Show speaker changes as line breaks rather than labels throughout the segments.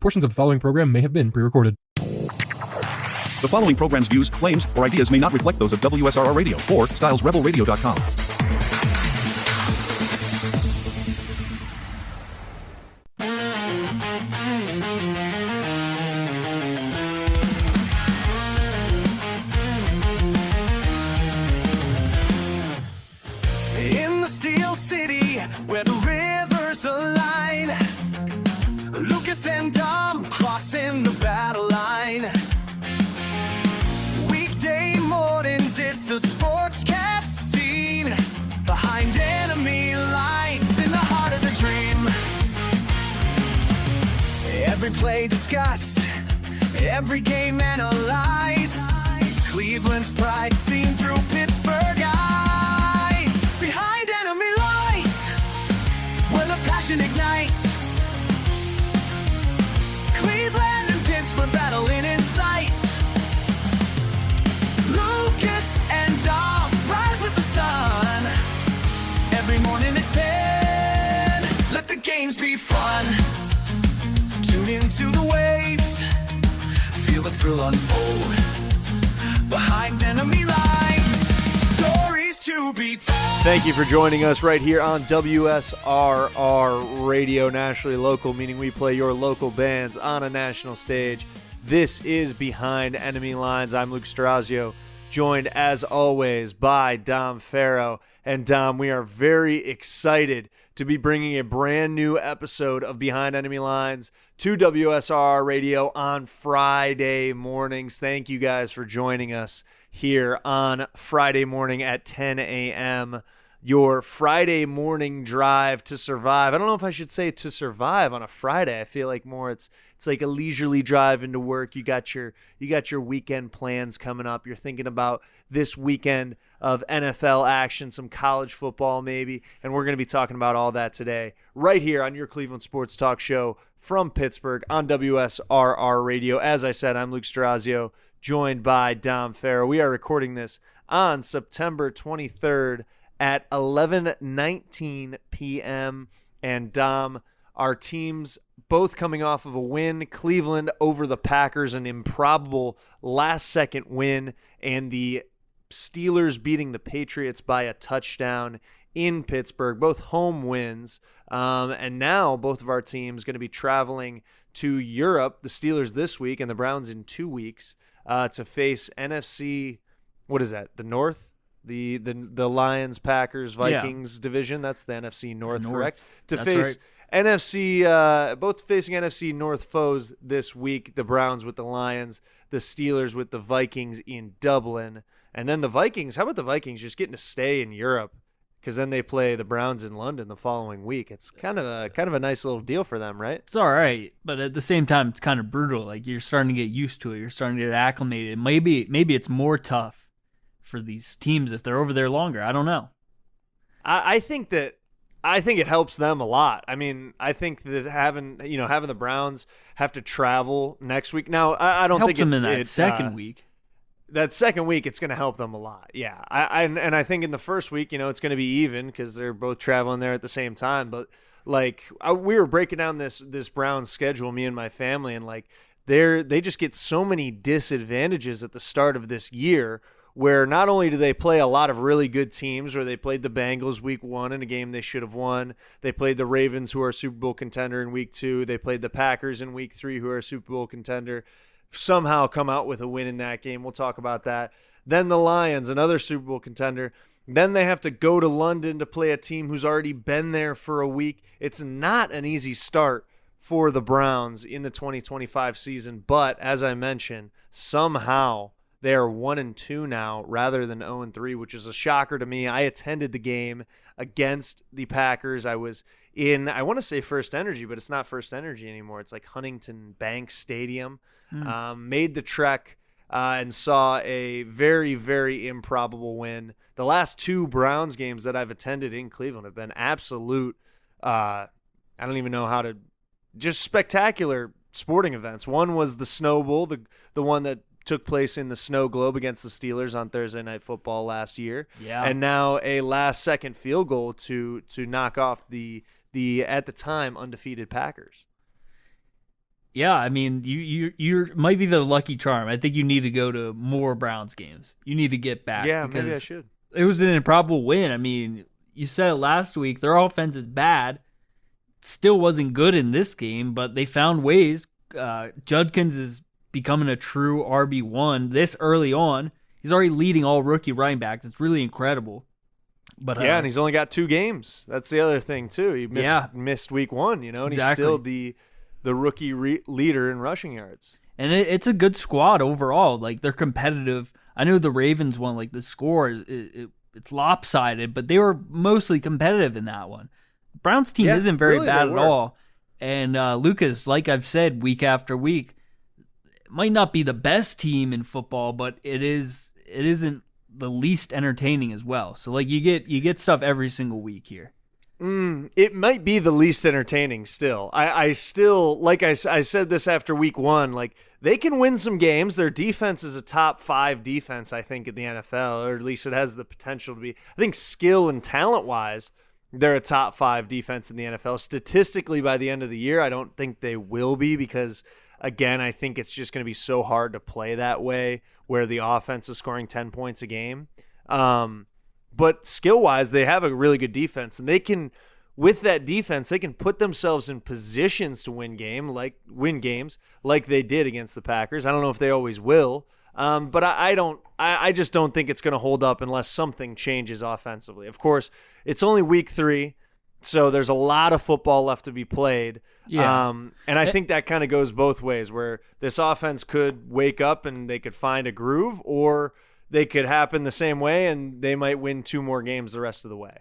Portions of the following program may have been pre-recorded.
The following program's views, claims, or ideas may not reflect those of WSRR Radio or StylesRebelRadio.com.
In the Steel City, where the rivers align, Lucas and Dom crossing the battle line. Weekday mornings, it's a sportscast scene behind enemy lines in the heart of the dream. Every play discussed, every game analyzed. Cleveland's pride seen through Pittsburgh eyes. Behind enemy lines, where the passion ignites. Cleveland and Pittsburgh battling in sight. Lucas and Dom rise with the sun. Every morning at 10, let the games be fun. Tune into the waves, feel the thrill unfold. Behind enemy lines, stories to be told.
Thank you for joining us right here on WSRR Radio, nationally local, meaning we play your local bands on a national stage. This is Behind Enemy Lines. I'm Luke Strazio, joined as always by Dom Farrow. And Dom, we are very excited to be bringing a brand new episode of Behind Enemy Lines to WSRR Radio on Friday mornings. Thank you guys for joining us here on Friday morning at 10 a.m. Your Friday morning drive to survive. I don't know if I should say to survive on a Friday. I feel like more it's like a leisurely drive into work. You got your weekend plans coming up. You're thinking about this weekend of NFL action, some college football maybe, and we're going to be talking about all that today right here on your Cleveland Sports Talk Show from Pittsburgh on WSRR Radio. As I said, I'm Luke Strazio, joined by Dom Farrow. We are recording this on September 23rd at 11:19 p.m. And Dom, our teams both coming off of a win. Cleveland over the Packers, an improbable last-second win, and the Steelers beating the Patriots by a touchdown in Pittsburgh, both home wins. And now both of our teams going to be traveling to Europe, the Steelers this week and the Browns in 2 weeks, to face NFC, what is that, the North? The Lions, Packers, Vikings division. That's the NFC North, correct? To face NFC, both facing NFC North foes this week, the Browns with the Lions, the Steelers with the Vikings in Dublin. And then the Vikings, how about the Vikings just getting to stay in Europe? Because then they play the Browns in London the following week. It's kind of a nice little deal for them, right?
It's all right, but at the same time, it's kind of brutal. Like, you're starting to get used to it. You're starting to get acclimated. Maybe it's more tough for these teams if they're over there longer. I don't know.
I think it helps them a lot. I mean, I think that having the Browns have to travel next week. Now, I don't think
them in that second week.
That second week, it's going to help them a lot. Yeah, I think in the first week, it's going to be even because they're both traveling there at the same time. But we were breaking down this Browns schedule, me and my family, and they just get so many disadvantages at the start of this year, where not only do they play a lot of really good teams, where they played the Bengals week 1 in a game they should have won. They played the Ravens, who are a Super Bowl contender, in week 2. They played the Packers in week 3, who are a Super Bowl contender. Somehow come out with a win in that game. We'll talk about that. Then the Lions, another Super Bowl contender. Then they have to go to London to play a team who's already been there for a week. It's not an easy start for the Browns in the 2025 season, but as I mentioned, somehow they are 1-2 now rather than 0-3, which is a shocker to me. I attended the game against the Packers. I was in, I want to say First Energy, but it's not First Energy anymore. It's like Huntington Bank Stadium. Made the trek and saw a very, very improbable win. The last 2 Browns games that I've attended in Cleveland have been absolute, I don't even know how to, just spectacular sporting events. One was the Snow Bowl, the one that took place in the Snow Globe against the Steelers on Thursday Night Football last year.
Yeah.
And now a last-second field goal to knock off the at the time undefeated Packers.
Yeah, I mean, you might be the lucky charm. I think you need to go to more Browns games. You need to get back.
Yeah, maybe I
because
should.
It was an improbable win. I mean, you said it last week. Their offense is bad. Still wasn't good in this game, but they found ways. Judkins is becoming a true RB1 this early on. He's already leading all rookie running backs. It's really incredible. But
Yeah, and he's only got 2 games. That's the other thing too. He missed week 1, and
Exactly.
he's still the rookie leader in rushing yards.
And it's a good squad overall. Like, they're competitive. I know the Ravens won. Like, the score it's lopsided, but they were mostly competitive in that one. Browns team isn't very
really,
bad
they
at
were.
all. And Lucas, like I've said week after week, might not be the best team in football, but it isn't the least entertaining as well. So like you get stuff every single week here.
It might be the least entertaining still. I still, like I said this after week 1, like they can win some games. Their defense is a top 5 defense, I think, in the NFL, or at least it has the potential to be. I think skill and talent-wise, they're a top 5 defense in the NFL. Statistically, by the end of the year, I don't think they will be because, again, I think it's just going to be so hard to play that way where the offense is scoring 10 points a game. But skill-wise, they have a really good defense, and they can, with that defense, they can put themselves in positions to win games like they did against the Packers. I don't know if they always will, but I just don't think it's going to hold up unless something changes offensively. Of course, it's only week 3, so there's a lot of football left to be played.
Yeah.
And I think that kind of goes both ways, where this offense could wake up and they could find a groove, or they could happen the same way and they might win 2 more games the rest of the way.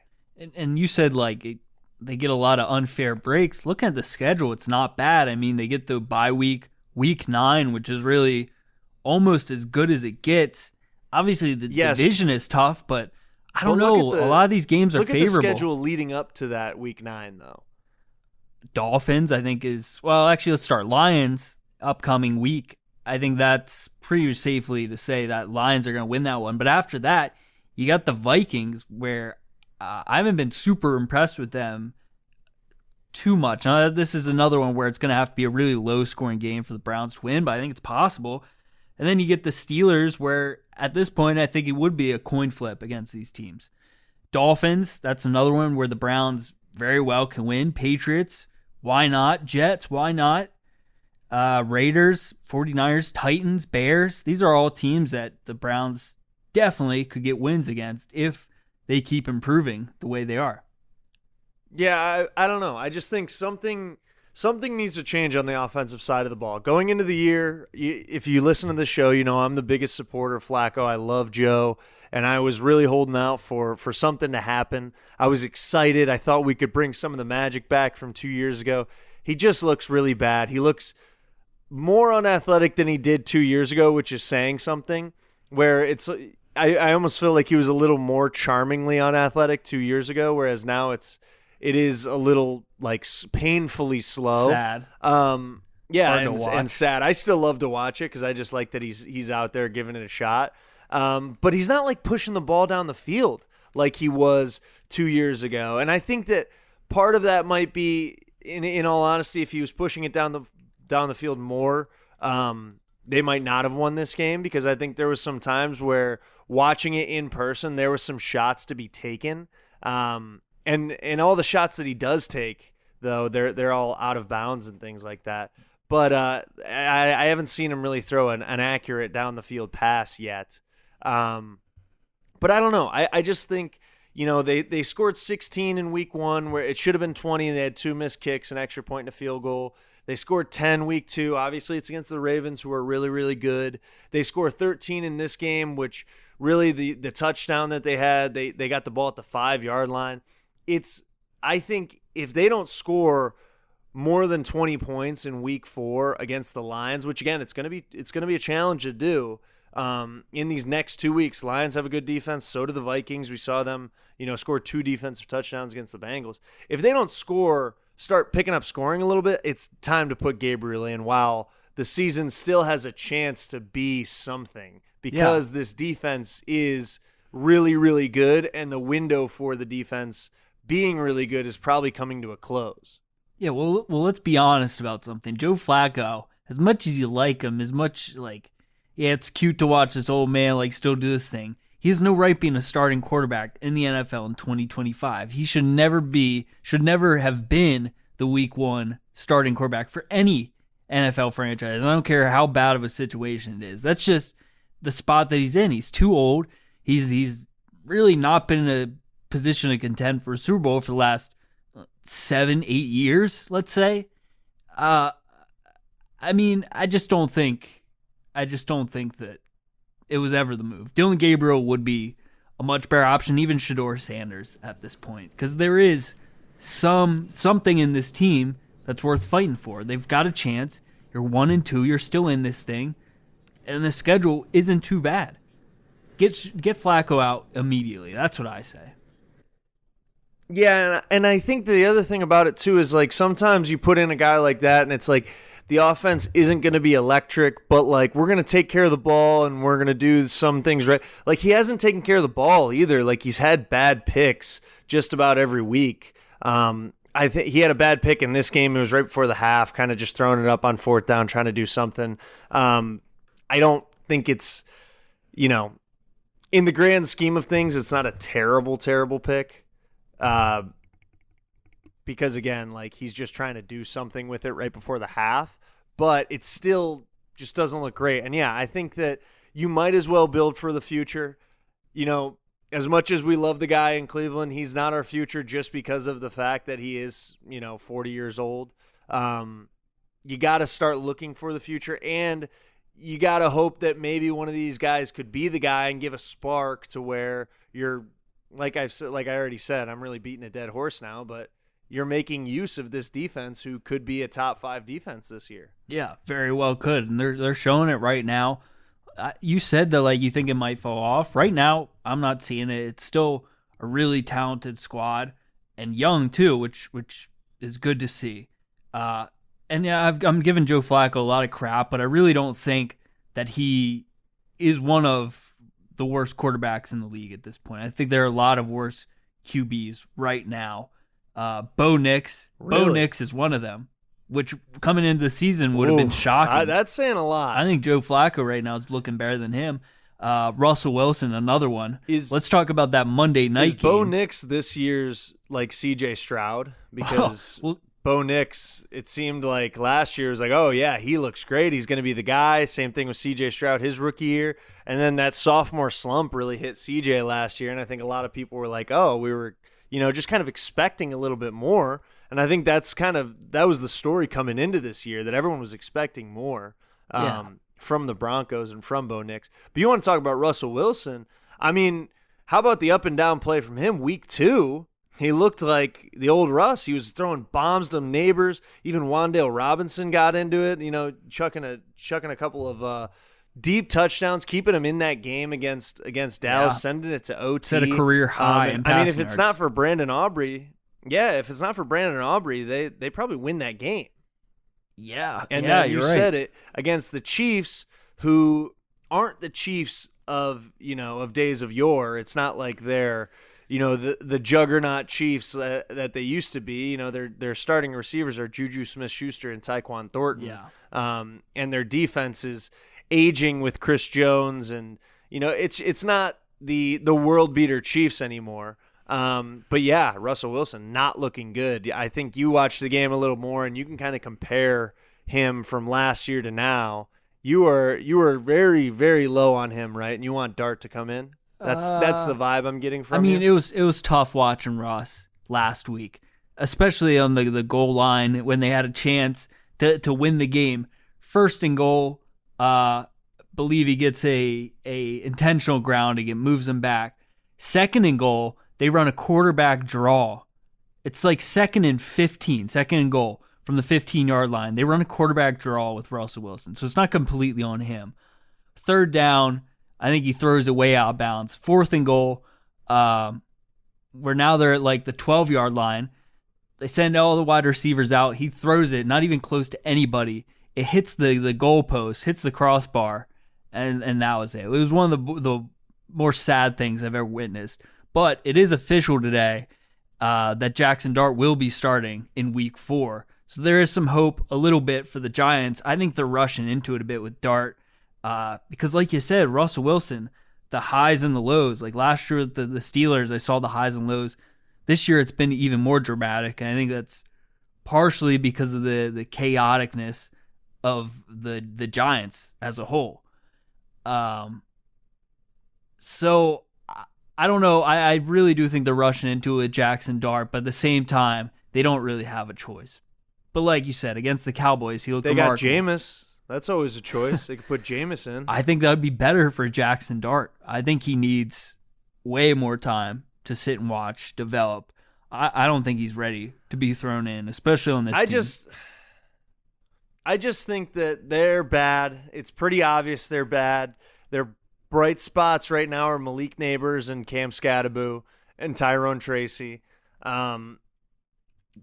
And you said they get a lot of unfair breaks. Looking at the schedule, it's not bad. I mean, they get the bye week 9, which is really almost as good as it gets. Obviously, the division is tough, but I don't know. A lot of these games are favorable.
Look at the schedule leading up to that week 9, though.
Dolphins, I think, actually, let's start. Lions, upcoming week. I think that's pretty safely to say that Lions are going to win that one. But after that, you got the Vikings, where I haven't been super impressed with them too much. Now, this is another one where it's going to have to be a really low-scoring game for the Browns to win, but I think it's possible. And then you get the Steelers, where at this point, I think it would be a coin flip against these teams. Dolphins, that's another one where the Browns very well can win. Patriots, why not? Jets, why not? Raiders, 49ers, Titans, Bears. These are all teams that the Browns definitely could get wins against if they keep improving the way they are.
Yeah, I don't know. I just think something needs to change on the offensive side of the ball. Going into the year, if you listen to the show, you know I'm the biggest supporter of Flacco. I love Joe, and I was really holding out for something to happen. I was excited. I thought we could bring some of the magic back from 2 years ago. He just looks really bad. He looks more unathletic than he did 2 years ago, which is saying something, where I almost feel like he was a little more charmingly unathletic 2 years ago, whereas now it is a little like painfully slow.
Sad.
Yeah,
Hard to watch.
and sad. I still love to watch it because I just like that he's out there giving it a shot. But he's not like pushing the ball down the field like he was 2 years ago. And I think that part of that might be, in all honesty, if he was pushing it down the field more, they might not have won this game, because I think there was some times where watching it in person, there were some shots to be taken. And all the shots that he does take, though, they're all out of bounds and things like that. But I haven't seen him really throw an accurate down the field pass yet. But I don't know. I just think, they scored 16 in week 1 where it should have been 20, and they had 2 missed kicks, an extra point, and a field goal. They scored 10 week 2. Obviously, it's against the Ravens, who are really, really good. They scored 13 in this game, which really the touchdown that they had, they got the ball at the 5-yard line. I think if they don't score more than 20 points in week 4 against the Lions, which again, it's going to be a challenge to do in these next 2 weeks. Lions have a good defense. So do the Vikings. We saw them, score 2 defensive touchdowns against the Bengals. If they don't start picking up scoring a little bit, it's time to put Gabriel in while the season still has a chance to be something, because this defense is really, really good, and the window for the defense being really good is probably coming to a close.
Yeah, well, let's be honest about something. Joe Flacco, as much as you like him, as much like, yeah, it's cute to watch this old man like still do this thing. He has no right being a starting quarterback in the NFL in 2025. He should never have been the week 1 starting quarterback for any NFL franchise. I don't care how bad of a situation it is. That's just the spot that he's in. He's too old. He's really not been in a position to contend for a Super Bowl for the last 7-8 years, let's say. I just don't think that it was ever the move. Dylan Gabriel would be a much better option, even Shedeur Sanders at this point, because there is something in this team that's worth fighting for. They've got a chance. You're 1-2. You're still in this thing, and the schedule isn't too bad. Get Flacco out immediately. That's what I say.
Yeah, and I think the other thing about it too is like sometimes you put in a guy like that and it's like the offense isn't going to be electric, but like we're going to take care of the ball and we're going to do some things right. Like he hasn't taken care of the ball either. Like he's had bad picks just about every week. I think he had a bad pick in this game. It was right before the half, kind of just throwing it up on 4th down, trying to do something. I don't think it's, in the grand scheme of things, it's not a terrible, terrible pick. Because again, like he's just trying to do something with it right before the half, but it still just doesn't look great. And yeah, I think that you might as well build for the future. As much as we love the guy in Cleveland, he's not our future just because of the fact that he is, 40 years old. You got to start looking for the future, and you got to hope that maybe one of these guys could be the guy and give a spark to where you're, like I already said, I'm really beating a dead horse now, but you're making use of this defense who could be a top 5 defense this year.
Yeah, very well could, and they're showing it right now. You said that like you think it might fall off. Right now, I'm not seeing it. It's still a really talented squad and young too, which is good to see. And yeah, I'm giving Joe Flacco a lot of crap, but I really don't think that he is one of the worst quarterbacks in the league at this point. I think there are a lot of worse QBs right now. Bo Nix.
Really?
Bo Nix is one of them, which coming into the season would have been shocking.
That's saying a lot.
I think Joe Flacco right now is looking better than him. Russell Wilson, another one. Let's talk about that Monday night game.
Bo Nix this year's like CJ Stroud? Because Bo Nix, it seemed like last year was like, oh yeah, he looks great. He's going to be the guy. Same thing with CJ Stroud his rookie year. And then that sophomore slump really hit CJ last year. And I think a lot of people were like, oh, we were, just kind of expecting a little bit more. And I think that was the story coming into this year, that everyone was expecting more from the Broncos and from Bo Nix. But you want to talk about Russell Wilson? I mean, how about the up and down play from him week 2? He looked like the old Russ. He was throwing bombs to neighbors. Even Wan'Dale Robinson got into it, chucking a couple of deep touchdowns, keeping him in that game against Dallas, sending it to OT.
Set a career high in passing
if it's not for Brandon Aubrey, they probably win that game.
Yeah,
and
yeah,
you said it, against the Chiefs, who aren't the Chiefs of days of yore. It's not like they're the juggernaut Chiefs that they used to be. Their starting receivers are Juju Smith-Schuster and Tyquan Thornton.
Yeah.
And their defense is aging with Chris Jones, and it's not the world beater Chiefs anymore. But yeah, Russell Wilson not looking good. I think you watched the game a little more, and you can kind of compare him from last year to now. You were very, very low on him, right? And you want Dart to come in. That's the vibe I'm getting from you.
It was tough watching Russ last week, especially on the goal line when they had a chance to win the game. First and goal, believe he gets a intentional grounding. It moves him back. Second and goal, they run a quarterback draw. It's like second and goal from the 15-yard line. They run a quarterback draw with Russell Wilson, so it's not completely on him. Third down, I think he throws it way out of bounds. Fourth and goal, where now they're at like the 12-yard line. They send all the wide receivers out. He throws it, not even close to anybody. It hits the goalpost, hits the crossbar, and that was it. It was one of the more sad things I've ever witnessed. But it is official today. that Jackson Dart will be starting in week 4. So there is some hope a little bit for the Giants. I think they're rushing into it a bit with Dart because, like you said, Russell Wilson, the highs and the lows. Like last year with the Steelers, I saw the highs and lows. This year it's been even more dramatic, and I think that's partially because of the chaoticness of the Giants as a whole. So I don't know. I really do think they're rushing into it with Jackson Dart, but at the same time, they don't really have a choice. But like you said, against the Cowboys, he looked remarkable.
They got Jameis. That's always a choice. They could put Jameis in.
I think that would be better for Jackson Dart. I think he needs way more time to sit and watch, develop. I don't think he's ready to be thrown in, especially on this team.
I just think that they're bad. It's pretty obvious they're bad. Their bright spots right now are Malik Neighbors and Cam Scatterbo and Tyrone Tracy.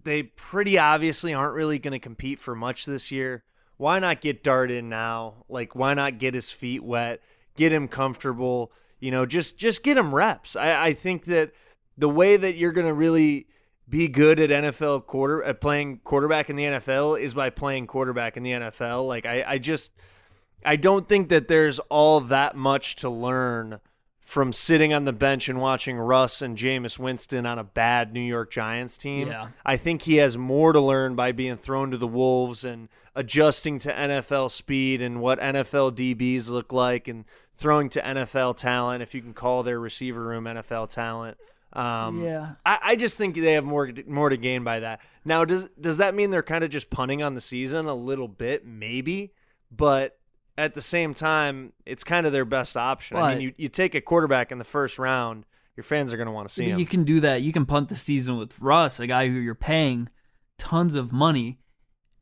They pretty obviously aren't really going to compete for much this year. Why not get Dart in now? Like, why not get his feet wet, get him comfortable, just get him reps. I think that the way that you're going to really be good at at playing quarterback in the NFL is by playing quarterback in the NFL. Like, I don't think that there's all that much to learn from sitting on the bench and watching Russ and Jameis Winston on a bad New York Giants team.
Yeah.
I think he has more to learn by being thrown to the wolves and adjusting to NFL speed and what NFL DBs look like and throwing to NFL talent, if you can call their receiver room NFL talent. I just think they have more to gain by that. Now, does that mean they're kind of just punting on the season a little bit? Maybe, but at the same time, it's kind of their best option.
But,
I mean, you take a quarterback in the first round, your fans are going to want to see him.
You can do that. You can punt the season with Russ, a guy who you're paying tons of money.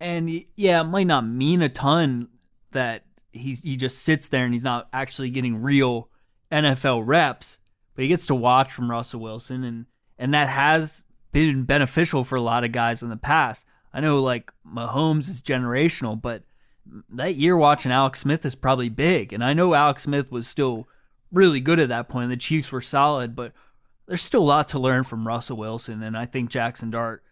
And yeah, it might not mean a ton that he just sits there and he's not actually getting real NFL reps, but he gets to watch from Russell Wilson, and that has been beneficial for a lot of guys in the past. I know, like, Mahomes is generational, but that year watching Alex Smith is probably big. And I know Alex Smith was still really good at that point. The Chiefs were solid, but there's still a lot to learn from Russell Wilson, and I think Jackson Dart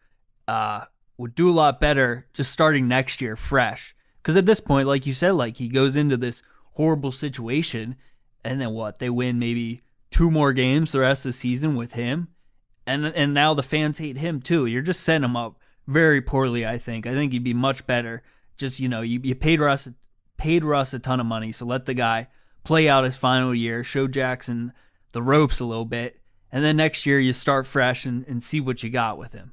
would do a lot better just starting next year fresh. Because at this point, like you said, like he goes into this horrible situation, and then what? They win maybe 2 more games the rest of the season with him, and now the fans hate him too. You're just setting him up very poorly, I think. I think he'd be much better. Just, you paid Russ a ton of money, so let the guy play out his final year, show Jackson the ropes a little bit, and then next year you start fresh and see what you got with him.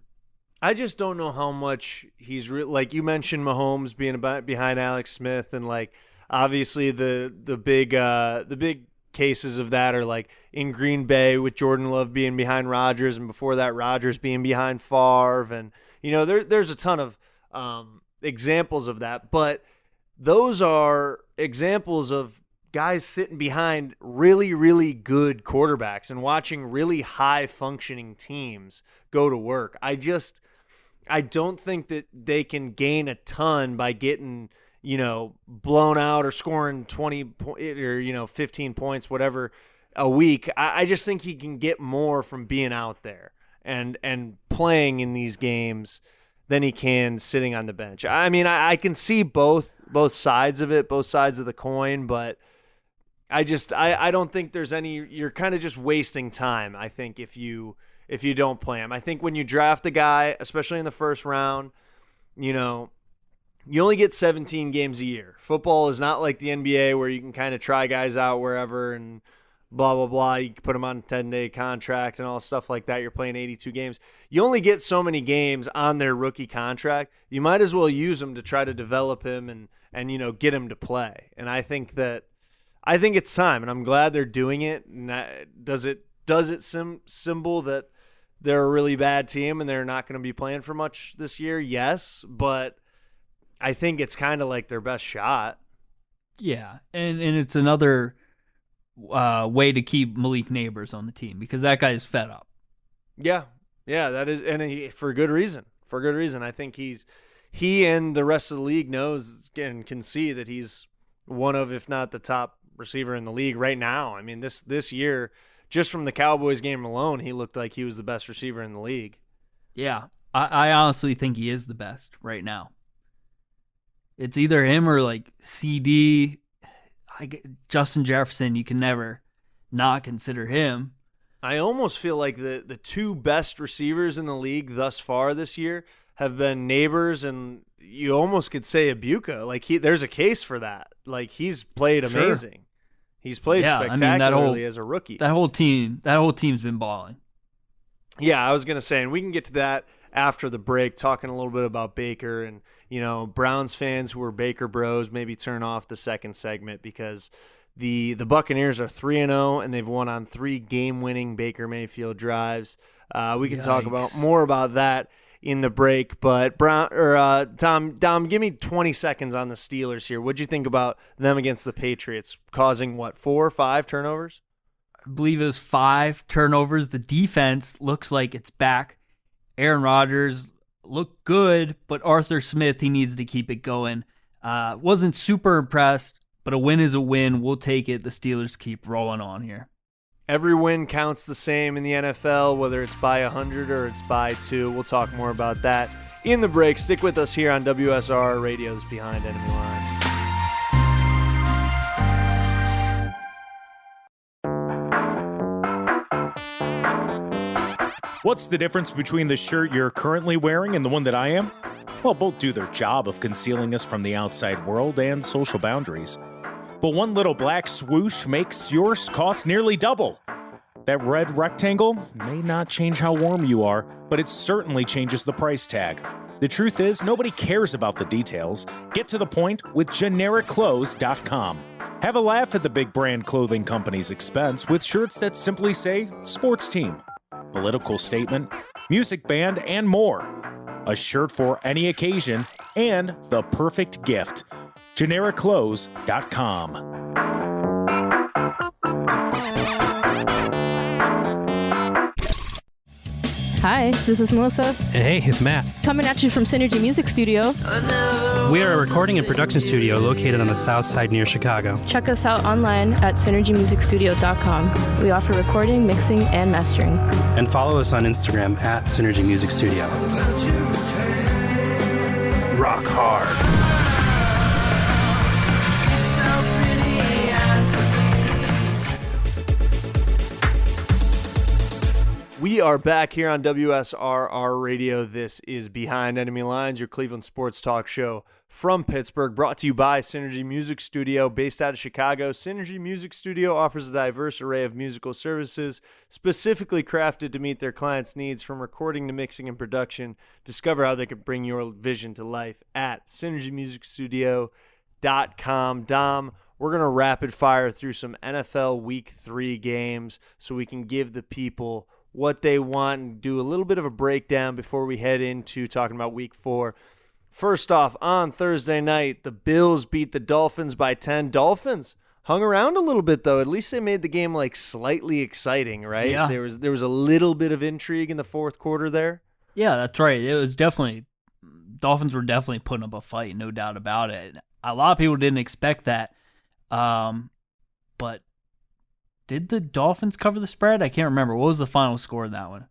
I just don't know how much he's like you mentioned Mahomes being behind Alex Smith, and like obviously the big cases of that are like in Green Bay with Jordan Love being behind Rodgers, and before that Rodgers being behind Favre, and there's a ton of examples of that, but those are examples of guys sitting behind really, really good quarterbacks and watching really high functioning teams go to work. I don't think that they can gain a ton by getting, blown out or scoring 20 or 15 points, whatever, a week. I just think he can get more from being out there and playing in these games than he can sitting on the bench. I mean, I can see both sides of it, both sides of the coin, but I don't think there's any. You're kind of just wasting time, I think, if you don't play him. I think when you draft a guy, especially in the first round, you only get 17 games a year. Football is not like the NBA where you can kind of try guys out wherever and blah, blah, blah. You can put them on a 10-day contract and all stuff like that. You're playing 82 games. You only get so many games on their rookie contract. You might as well use them to try to develop him and get him to play. And I think it's time, and I'm glad they're doing it. And does it symbol that they're a really bad team and they're not going to be playing for much this year? Yes, but I think it's kind of like their best shot. Yeah,
and it's another way to keep Malik Neighbors on the team because that guy is fed up.
Yeah, that is, and for good reason. For good reason. I think he and the rest of the league knows and can see that he's one of, if not the top receiver in the league right now. I mean, this year, just from the Cowboys game alone, he looked like he was the best receiver in the league.
Yeah, I honestly think he is the best right now. It's either him or like CD. Justin Jefferson, you can never not consider him.
I almost feel like the two best receivers in the league thus far this year have been Neighbors, and you almost could say Ibuka. Like there's a case for that. Like he's played amazing. Sure. He's played spectacularly as a rookie.
That whole team's been balling.
Yeah, I was gonna say, and we can get to that after the break, talking a little bit about Baker and Browns fans who are Baker bros. Maybe turn off the second segment because the Buccaneers are 3-0 and they've won on 3 game-winning Baker Mayfield drives. We can talk more about that in the break, but Dom, give me 20 seconds on the Steelers here. What'd you think about them against the Patriots, causing 4 or 5 turnovers?
I believe it was 5 turnovers. The defense looks like it's back. Aaron Rodgers looked good, but Arthur Smith, he needs to keep it going. Wasn't super impressed, but a win is a win. We'll take it. The Steelers keep rolling on here.
Every win counts the same in the NFL, whether it's by 100 or it's by 2. We'll talk more about that in the break. Stick with us here on WSR Radio's Behind Enemy Lines.
What's the difference between the shirt you're currently wearing and the one that I am? Well, both do their job of concealing us from the outside world and social boundaries. But one little black swoosh makes yours cost nearly double. That red rectangle may not change how warm you are, but it certainly changes the price tag. The truth is, nobody cares about the details. Get to the point with GenericClothes.com. Have a laugh at the big brand clothing company's expense with shirts that simply say sports team, political statement, music band, and more. A shirt for any occasion and the perfect gift. GenericClothes.com.
Hi, this is Melissa.
And hey, it's Matt.
Coming at you from Synergy Music Studio.
We are a recording and production studio located on the south side near Chicago.
Check us out online at synergymusicstudio.com. We offer recording, mixing, and mastering.
And follow us on Instagram at Synergy Music Studio. Rock hard.
We are back here on WSRR Radio. This is Behind Enemy Lines, your Cleveland sports talk show from Pittsburgh, brought to you by Synergy Music Studio, based out of Chicago. Synergy Music Studio offers a diverse array of musical services, specifically crafted to meet their clients' needs, from recording to mixing and production. Discover how they can bring your vision to life at synergymusicstudio.com. Dom, we're going to rapid fire through some NFL Week 3 games so we can give the people what they want and do a little bit of a breakdown before we head into talking about Week 4. First off, on Thursday night, the Bills beat the Dolphins by 10. Dolphins hung around a little bit, though. At least they made the game slightly exciting, right?
Yeah.
There was a little bit of intrigue in the fourth quarter there.
Yeah, that's right. It was definitely Dolphins were definitely putting up a fight, no doubt about it. A lot of people didn't expect that, but did the Dolphins cover the spread? I can't remember. What was the final score in that one?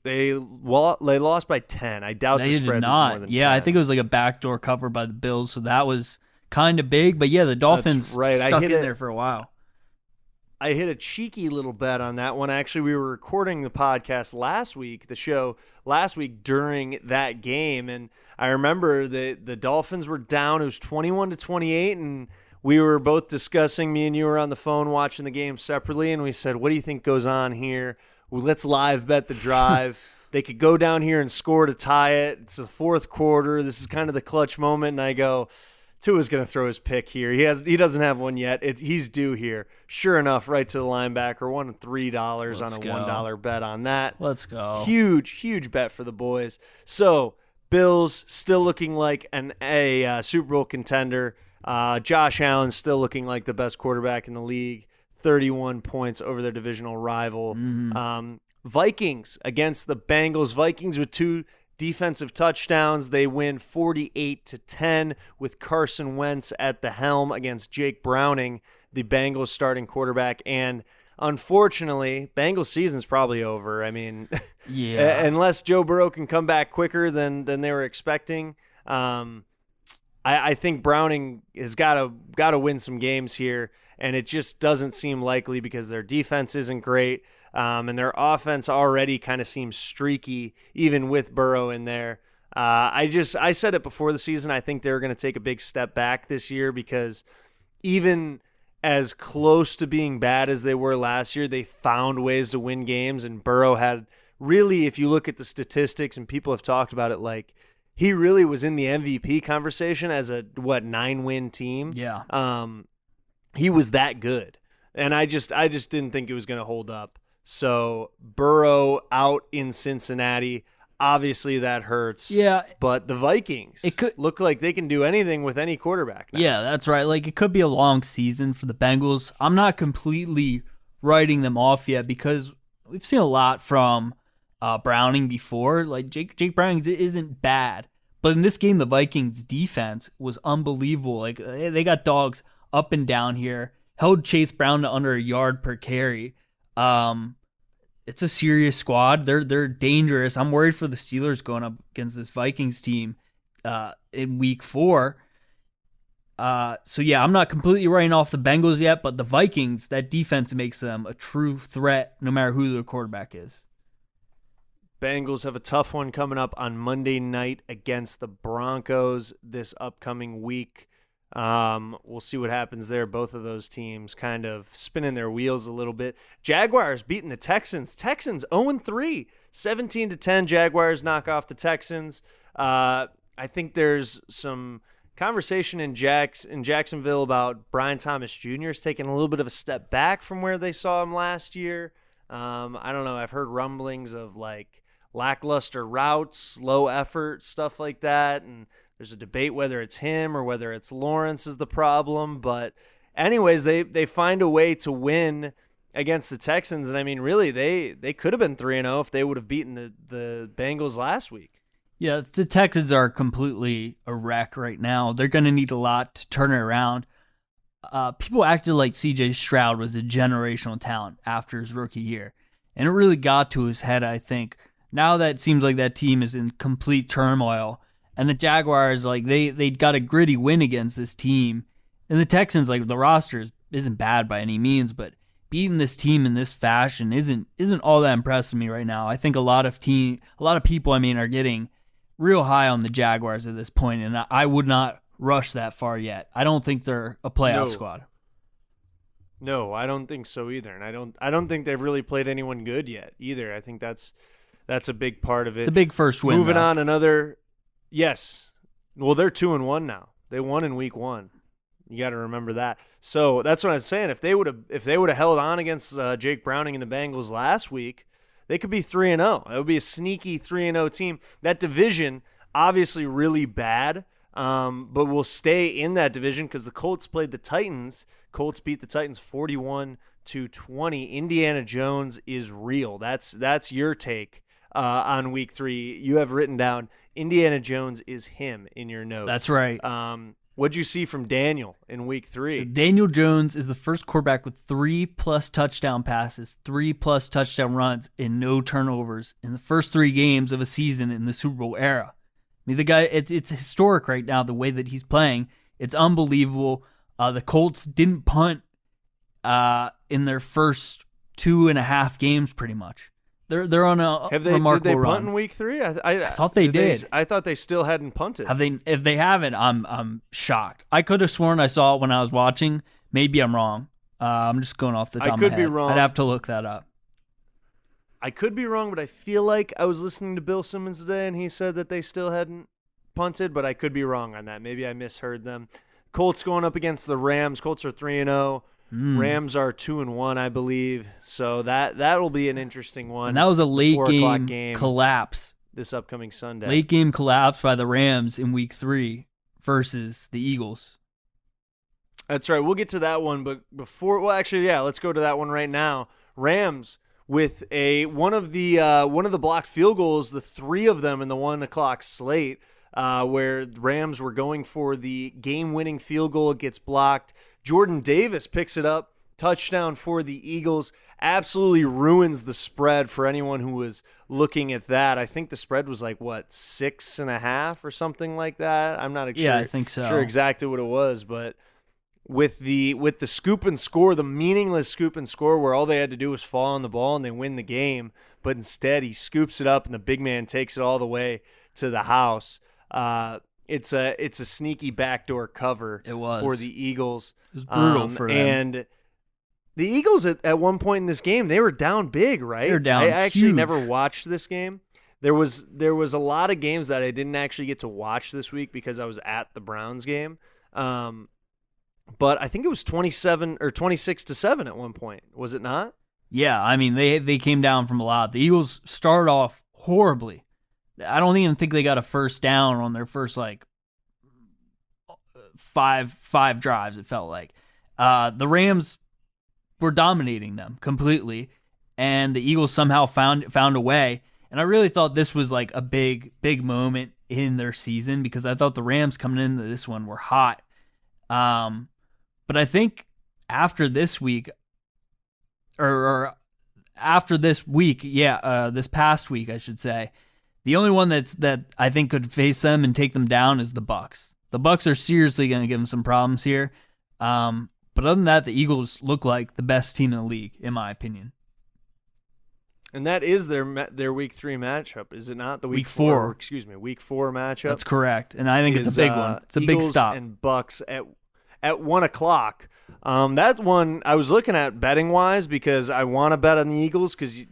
They lost by 10. I doubt the spread was more than 10.
Yeah, I think it was like a backdoor cover by the Bills, so that was kind of big. But yeah, the Dolphins stuck in there for a while.
I hit a cheeky little bet on that one. Actually, we were recording the podcast last week, during that game, and I remember the Dolphins were down. It was 21-28, and we were both discussing, me and you were on the phone watching the game separately, and we said, what do you think goes on here? Well, let's live bet the drive. They could go down here and score to tie it. It's the fourth quarter. This is kind of the clutch moment, and I go, Tua's going to throw his pick here. He doesn't have one yet. He's due here. Sure enough, right to the linebacker, won $3 on a $1 bet on that.
Let's go.
Huge bet for the boys. So, Bills still looking like a Super Bowl contender. Josh Allen still looking like the best quarterback in the league. 31 points over their divisional rival. Mm-hmm. Vikings against the Bengals. Vikings with 2 defensive touchdowns. They win 48-10 with Carson Wentz at the helm against Jake Browning, the Bengals starting quarterback. And unfortunately, Bengals season's probably over. I mean,
Yeah.
unless Joe Burrow can come back quicker than they were expecting. I think Browning has got to win some games here, and it just doesn't seem likely because their defense isn't great, and their offense already kind of seems streaky, even with Burrow in there. I said it before the season. I think they're going to take a big step back this year because even as close to being bad as they were last year, they found ways to win games, and Burrow had really, if you look at the statistics, and people have talked about it, like he really was in the MVP conversation as a 9-win team.
Yeah.
He was that good, and I just didn't think it was going to hold up. So Burrow out in Cincinnati, obviously that hurts.
Yeah.
But the Vikings
It could
look like they can do anything with any quarterback now.
Yeah, that's right. Like, it could be a long season for the Bengals. I'm not completely writing them off yet because we've seen a lot from Browning before. Like, Jake Browning isn't bad. But in this game, the Vikings defense was unbelievable. Like, they got dogs up and down here. Held Chase Brown to under a yard per carry. It's a serious squad. They're dangerous. I'm worried for the Steelers going up against this Vikings team in week 4. So yeah, I'm not completely writing off the Bengals yet, but the Vikings, that defense makes them a true threat no matter who their quarterback is.
Bengals have a tough one coming up on Monday night against the Broncos this upcoming week. We'll see what happens there. Both of those teams kind of spinning their wheels a little bit. Jaguars beating the Texans. Texans 0-3, 17-10. Jaguars knock off the Texans. I think there's some conversation in Jacksonville about Brian Thomas Jr. is taking a little bit of a step back from where they saw him last year. I don't know. I've heard rumblings of like lackluster routes, slow effort, stuff like that, and there's a debate whether it's him or whether it's Lawrence is the problem. But anyways, they find a way to win against the Texans. And I mean, really, they could have been 3-0 if they would have beaten the Bengals last week.
Yeah, the Texans are completely a wreck right now. They're going to need a lot to turn it around. People acted like C.J. Stroud was a generational talent after his rookie year. And it really got to his head, I think. Now that it seems like that team is in complete turmoil. And the Jaguars, like, they got a gritty win against this team. And the Texans, like, the roster isn't bad by any means, but beating this team in this fashion isn't all that impressing me right now. I think a lot of people, are getting real high on the Jaguars at this point, and I would not rush that far yet. I don't think they're a playoff squad.
No, I don't think so either. And I don't think they've really played anyone good yet either. I think that's a big part of it.
It's a big first win.
Moving
though.
on, yes. Well, they're 2-1 now. They won in week 1. You got to remember that. So that's what I was saying. If they would have held on against Jake Browning and the Bengals last week, they could be 3-0. It would be a sneaky 3-0 team. That division, obviously really bad, but will stay in that division because the Colts played the Titans. Colts beat the Titans 41-20. Indiana Jones is real. That's your take on week 3. You have written down Indiana Jones is him in your notes.
That's right.
What'd you see from Daniel in week 3?
Daniel Jones is the first quarterback with 3+ touchdown passes, 3+ touchdown runs, and no turnovers in the first 3 games of a season in the Super Bowl era. I mean, the guy, it's historic right now, the way that he's playing. It's unbelievable. The Colts didn't punt in their first 2.5 games, pretty much. They're on a remarkable
did they
run.
punt in week 3?
I thought they did.
I thought they still hadn't punted.
If they haven't, I'm shocked. I could have sworn I saw it when I was watching. Maybe I'm wrong. I'm just going off the top of my head.
I could be wrong.
I'd have to look that up.
I could be wrong, but I feel like I was listening to Bill Simmons today, and he said that they still hadn't punted, but I could be wrong on that. Maybe I misheard them. Colts going up against the Rams. Colts are 3-0. Rams are 2-1, I believe. So that'll be an interesting one.
And that was a late
4 o'clock game
collapse.
This upcoming Sunday.
Late game collapse by the Rams in week 3 versus the Eagles.
That's right. We'll get to that one, but let's go to that one right now. Rams with one of the blocked field goals, the 3 of them in the 1 o'clock slate, where the Rams were going for the game-winning field goal. It gets blocked. Jordan Davis picks it up, touchdown for the Eagles. Absolutely ruins the spread for anyone who was looking at that. I think the spread was like, what, 6.5 or something like that? I'm not
Yeah, I think so.
sure exactly what it was, but with the scoop and score, the meaningless scoop and score where all they had to do was fall on the ball and they win the game, but instead he scoops it up and the big man takes it all the way to the house. It's a sneaky backdoor cover for the Eagles.
It was brutal for them.
And the Eagles at one point in this game, they were down big, right?
They were down
I actually
huge.
never watched this game. There was a lot of games that I didn't actually get to watch this week because I was at the Browns game. But I think it was 27 or 26-7 at one point, was it not?
Yeah, I mean, they came down from a lot. The Eagles started off horribly. I don't even think they got a first down on their first, like, five drives, it felt like. The Rams were dominating them completely, and the Eagles somehow found a way. And I really thought this was, like, a big moment in their season because I thought the Rams coming into this one were hot. But I think after this week, or after this week, this past week, I should say, the only one that I think could face them and take them down is the Bucs. The Bucs are seriously going to give them some problems here. But other than that, the Eagles look like the best team in the league, in my opinion.
And that is their Week 3 matchup, is it not? The
Week 4.
Week 4 matchup.
That's correct, and I think it's a big one. It's a big
Eagles
stop.
And Bucs at 1 o'clock. That one I was looking at betting wise because I want to bet on the Eagles because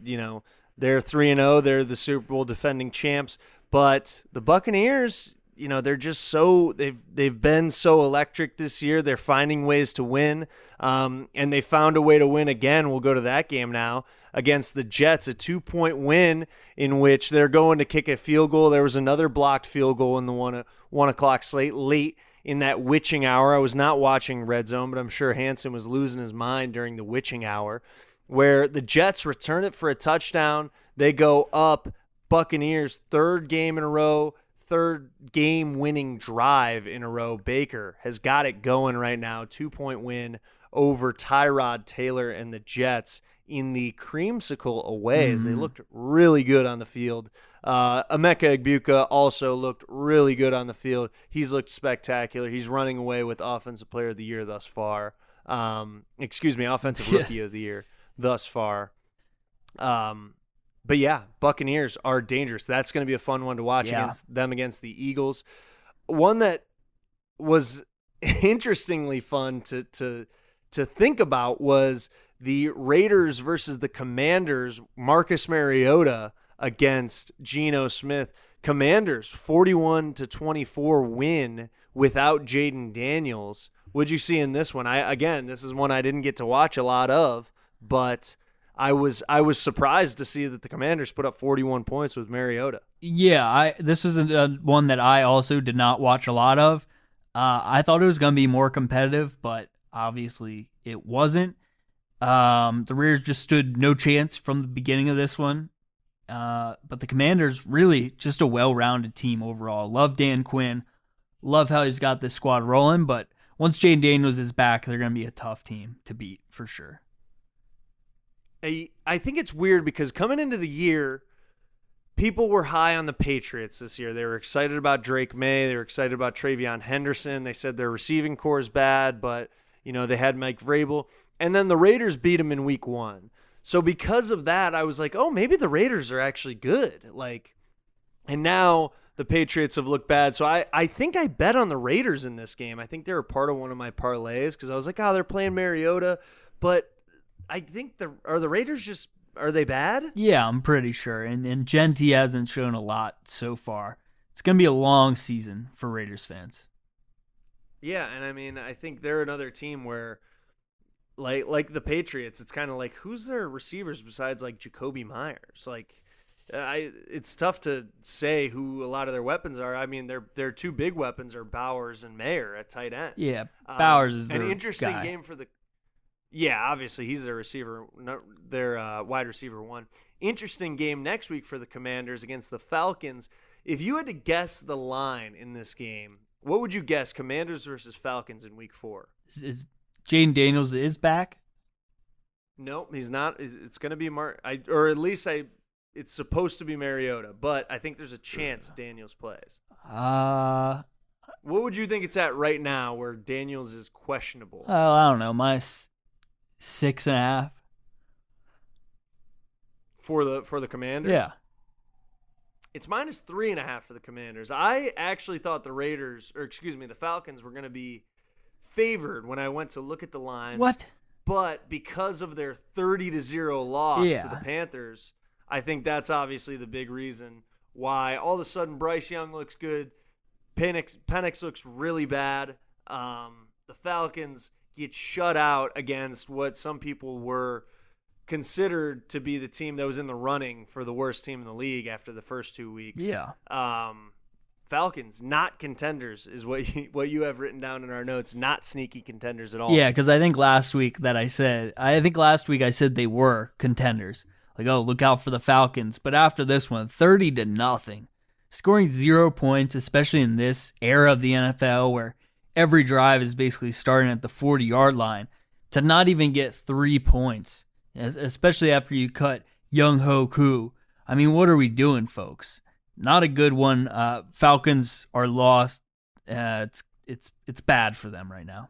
they're 3-0, they're the Super Bowl defending champs, but the Buccaneers, they're just they've been so electric this year. They're finding ways to win, and they found a way to win again. We'll go to that game now against the Jets, a 2-point win in which they're going to kick a field goal. There was another blocked field goal in the 1 o'clock slate late in that witching hour. I was not watching Red Zone, but I'm sure Hansen was losing his mind during the witching hour, where the Jets return it for a touchdown. They go up. Buccaneers, third game in a row, third game-winning drive in a row. Baker has got it going right now. 2-point win over Tyrod Taylor and the Jets in the creamsicle away as they looked really good on the field. Emeka Egbuka also looked really good on the field. He's looked spectacular. He's running away with Offensive Player of the Year thus far. Offensive Rookie of the Year thus far. But yeah, Buccaneers are dangerous. That's going to be a fun one to watch against the Eagles. One that was interestingly fun to think about was the Raiders versus the Commanders. Marcus Mariota against Geno Smith. Commanders 41-24 win without Jaden Daniels. What'd you see in this one? This is one I didn't get to watch a lot of, but I was surprised to see that the Commanders put up 41 points with Mariota.
Yeah, this is one that I also did not watch a lot of. I thought it was going to be more competitive, but obviously it wasn't. The Raiders just stood no chance from the beginning of this one. But the Commanders, really just a well-rounded team overall. Love Dan Quinn. Love how he's got this squad rolling, but once Jaden Daniels is back, they're going to be a tough team to beat for sure.
I think it's weird because coming into the year, people were high on the Patriots this year. They were excited about Drake May. They were excited about Travion Henderson. They said their receiving core is bad, but they had Mike Vrabel. And then the Raiders beat them in week 1. So because of that, I was like, oh, maybe the Raiders are actually good. And now the Patriots have looked bad. So I think I bet on the Raiders in this game. I think they were part of one of my parlays because I was like, they're playing Mariota. But I think are the Raiders are they bad?
Yeah, I'm pretty sure. And Genti hasn't shown a lot so far. It's going to be a long season for Raiders fans.
Yeah, and I think they're another team where like the Patriots, it's kind of like who's their receivers besides Jacoby Myers? It's tough to say who a lot of their weapons are. Their two big weapons are Bowers and Mayer at tight end.
Yeah, Bowers is
an
their
interesting
guy.
game for the. Yeah, obviously he's their receiver, their wide receiver 1. Interesting game next week for the Commanders against the Falcons. If you had to guess the line in this game, what would you guess? Commanders versus Falcons in week 4.
Is Jaden Daniels is back?
Nope, he's not. It's going to be or at least it's supposed to be Mariota, but I think there's a chance Daniels plays. What would you think it's at right now where Daniels is questionable?
I don't know, minus 6.5
for the Commanders.
Yeah.
It's minus 3.5 for the Commanders. I actually thought the Falcons were going to be favored when I went to look at the lines.
What?
But because of their 30-0 loss to the Panthers, I think that's obviously the big reason why all of a sudden Bryce Young looks good. Penix looks really bad. The Falcons get shut out against what some people were considered to be the team that was in the running for the worst team in the league after the first 2 weeks.
Yeah.
Falcons, not contenders, is what you have written down in our notes. Not sneaky contenders at all.
Yeah, because I think last week I said they were contenders. Like, oh, look out for the Falcons. But after this one, 30-0. Scoring 0 points, especially in this era of the NFL where every drive is basically starting at the 40-yard line, to not even get 3 points, especially after you cut Young-Ho Koo. I mean, what are we doing, folks? Not a good one. Falcons are lost. It's bad for them right now.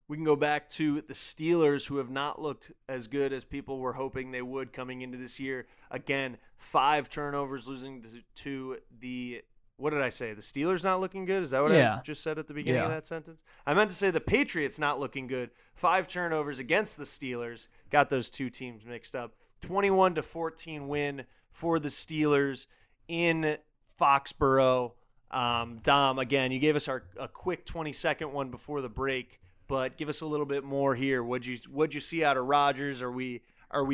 We can go back to the Steelers, who have not looked as good as people were hoping they would coming into this year. Again, 5 turnovers, losing to the – what did I say? The Steelers not looking good? Is that what I just said at the beginning of that sentence? I meant to say the Patriots not looking good. 5 turnovers against the Steelers. Got those two teams mixed up. 21-14 win for the Steelers in Foxborough. Dom, again, you gave us a quick 20-second one before the break. But give us a little bit more here. What'd you see out of Rodgers? Are we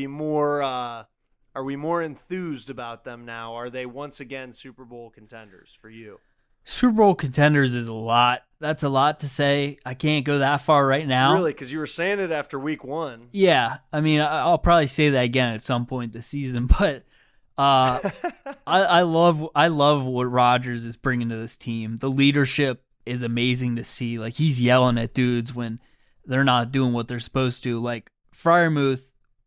more enthused about them now? Are they once again Super Bowl contenders for you?
Super Bowl contenders is a lot. That's a lot to say. I can't go that far right now.
Really, because you were saying it after week 1.
Yeah, I mean, I'll probably say that again at some point this season. But I love what Rodgers is bringing to this team. The leadership is amazing to see. Like, he's yelling at dudes when they're not doing what they're supposed to. Like, Freiermuth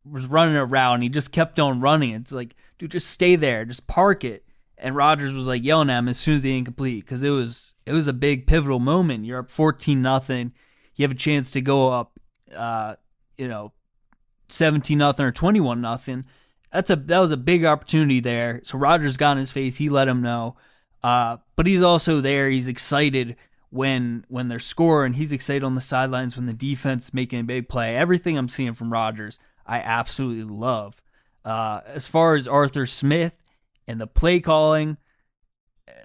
was running a route and he just kept on running. It's like, dude, just stay there, just park it. And Rodgers was like yelling at him as soon as he incomplete, because it was a big pivotal moment. You're up 14-0. You have a chance to go up 17-0 or 21-0. That was a big opportunity there. So Rodgers got in his face. He let him know. But he's also there. He's excited when they're scoring. He's excited on the sidelines when the defense is making a big play. Everything I'm seeing from Rodgers, I absolutely love. As far as Arthur Smith and the play calling,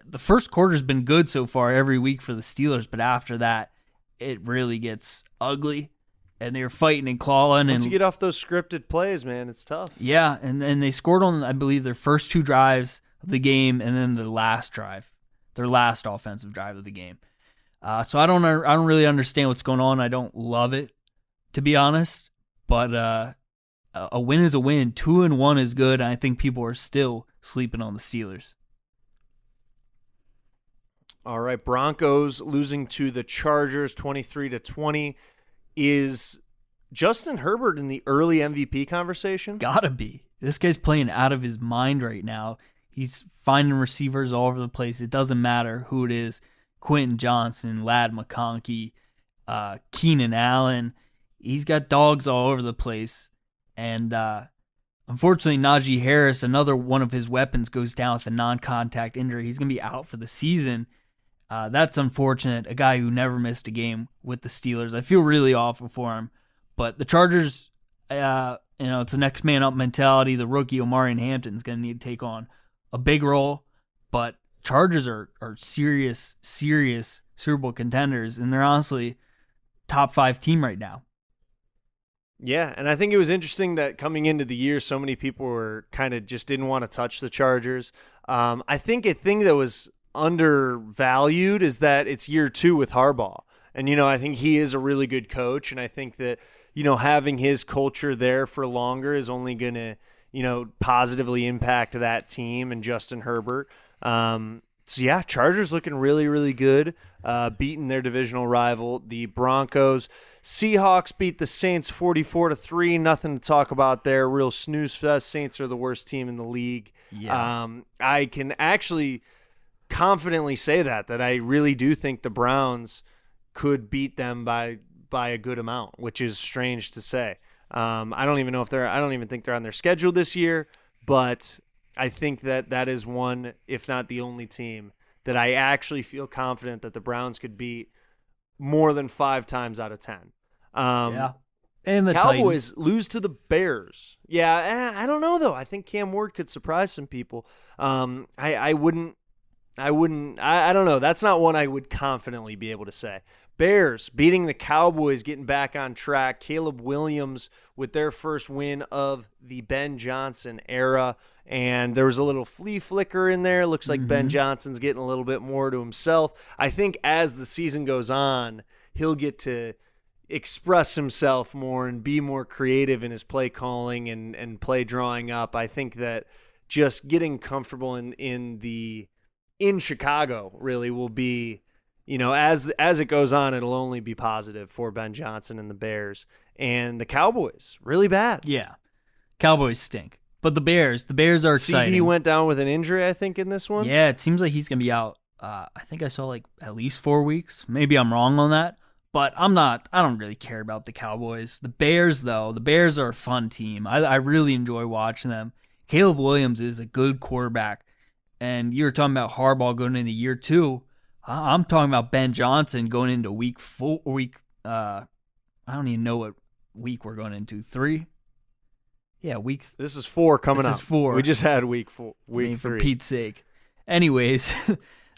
the first quarter's been good so far every week for the Steelers, but after that, it really gets ugly. And they're fighting and clawing.
Once you get off those scripted plays, man, it's tough.
Yeah, and they scored on, I believe, their first 2 drives of the game, and then their last offensive drive of the game. So I don't really understand what's going on. I don't love it, to be honest. But a win is a win. 2-1 is good. And I think people are still sleeping on the Steelers.
All right, Broncos losing to the Chargers 23-20. Is Justin Herbert in the early MVP conversation?
Gotta be. This guy's playing out of his mind right now. He's finding receivers all over the place. It doesn't matter who it is. Quentin Johnson, Ladd McConkey, Keenan Allen. He's got dogs all over the place. And unfortunately, Najee Harris, another one of his weapons, goes down with a non-contact injury. He's going to be out for the season. That's unfortunate. A guy who never missed a game with the Steelers. I feel really awful for him. But the Chargers, it's a next man up mentality. The rookie Omarion Hampton is going to need to take on a big role. But Chargers are serious Super Bowl contenders, and they're honestly top 5 team right now.
Yeah, and I think it was interesting that coming into the year, so many people were kind of just didn't want to touch the Chargers. I think a thing that was undervalued is that it's year 2 with Harbaugh. And, I think he is a really good coach. And I think that, having his culture there for longer is only going to, positively impact that team and Justin Herbert. So yeah, Chargers looking really, really good, beating their divisional rival, the Broncos. Seahawks beat the Saints 44-3. Nothing to talk about there. Real snooze fest. Saints are the worst team in the league.
Yeah.
I can actually confidently say that I really do think the Browns could beat them by a good amount, which is strange to say. I don't even think they're on their schedule this year, but I think that is one, if not the only team, that I actually feel confident that the Browns could beat more than 5 times out of 10.
Yeah. And the
Cowboys
Titans.
lose to the Bears. Yeah, I don't know though. I think Cam Ward could surprise some people. I don't know. That's not one I would confidently be able to say. Bears beating the Cowboys, getting back on track. Caleb Williams with their first win of the Ben Johnson era. And there was a little flea flicker in there. Looks like Ben Johnson's getting a little bit more to himself. I think as the season goes on, he'll get to express himself more and be more creative in his play calling and play drawing up. I think that just getting comfortable in Chicago really will be, as it goes on, it'll only be positive for Ben Johnson and the Bears. And the Cowboys, really bad.
Yeah. Cowboys stink. But the Bears are exciting.
CD went down with an injury, I think, in this one.
Yeah, it seems like he's going to be out. I think I saw at least 4 weeks. Maybe I'm wrong on that. But I don't really care about the Cowboys. The Bears, though, the Bears are a fun team. I really enjoy watching them. Caleb Williams is a good quarterback. And you were talking about Harbaugh going into year 2. I'm talking about Ben Johnson going into week 4. I don't even know what week we're going into. 3? Yeah, week.
This is 4 coming up.
This is 4.
We just had week 3.
For Pete's sake. Anyways,